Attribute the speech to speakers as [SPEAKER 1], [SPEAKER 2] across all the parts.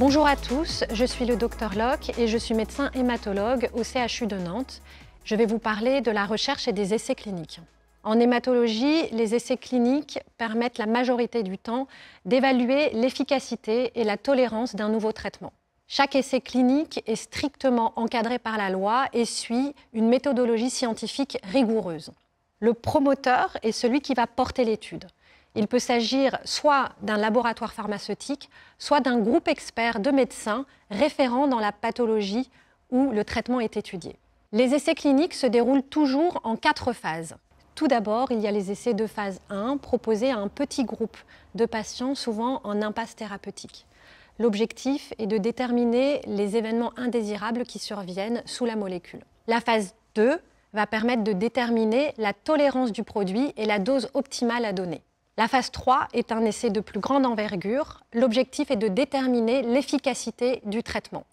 [SPEAKER 1] Bonjour à tous, je suis le Dr Locke et je suis médecin hématologue au CHU de Nantes. Je vais vous parler de la recherche et des essais cliniques. En hématologie, les essais cliniques permettent la majorité du temps d'évaluer l'efficacité et la tolérance d'un nouveau traitement. Chaque essai clinique est strictement encadré par la loi et suit une méthodologie scientifique rigoureuse. Le promoteur est celui qui va porter l'étude. Il peut s'agir soit d'un laboratoire pharmaceutique, soit d'un groupe expert de médecins référents dans la pathologie où le traitement est étudié. Les essais cliniques se déroulent toujours en 4 phases. Tout d'abord, il y a les essais de phase 1 proposés à un petit groupe de patients, souvent en impasse thérapeutique. L'objectif est de déterminer les événements indésirables qui surviennent sous la molécule. La phase 2 va permettre de déterminer la tolérance du produit et la dose optimale à donner. La phase 3 est un essai de plus grande envergure. L'objectif est de déterminer l'efficacité du traitement.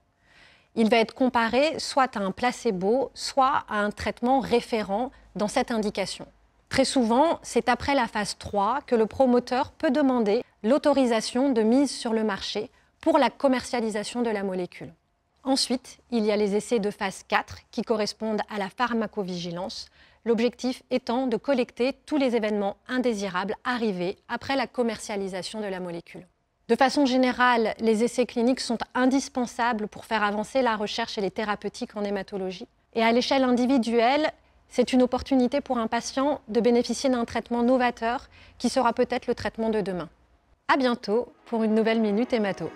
[SPEAKER 1] Il va être comparé soit à un placebo, soit à un traitement référent dans cette indication. Très souvent, c'est après la phase 3 que le promoteur peut demander l'autorisation de mise sur le marché pour la commercialisation de la molécule. Ensuite, il y a les essais de phase 4 qui correspondent à la pharmacovigilance, l'objectif étant de collecter tous les événements indésirables arrivés après la commercialisation de la molécule. De façon générale, les essais cliniques sont indispensables pour faire avancer la recherche et les thérapeutiques en hématologie. Et à l'échelle individuelle, c'est une opportunité pour un patient de bénéficier d'un traitement novateur qui sera peut-être le traitement de demain. À bientôt pour une nouvelle Minute Hémato.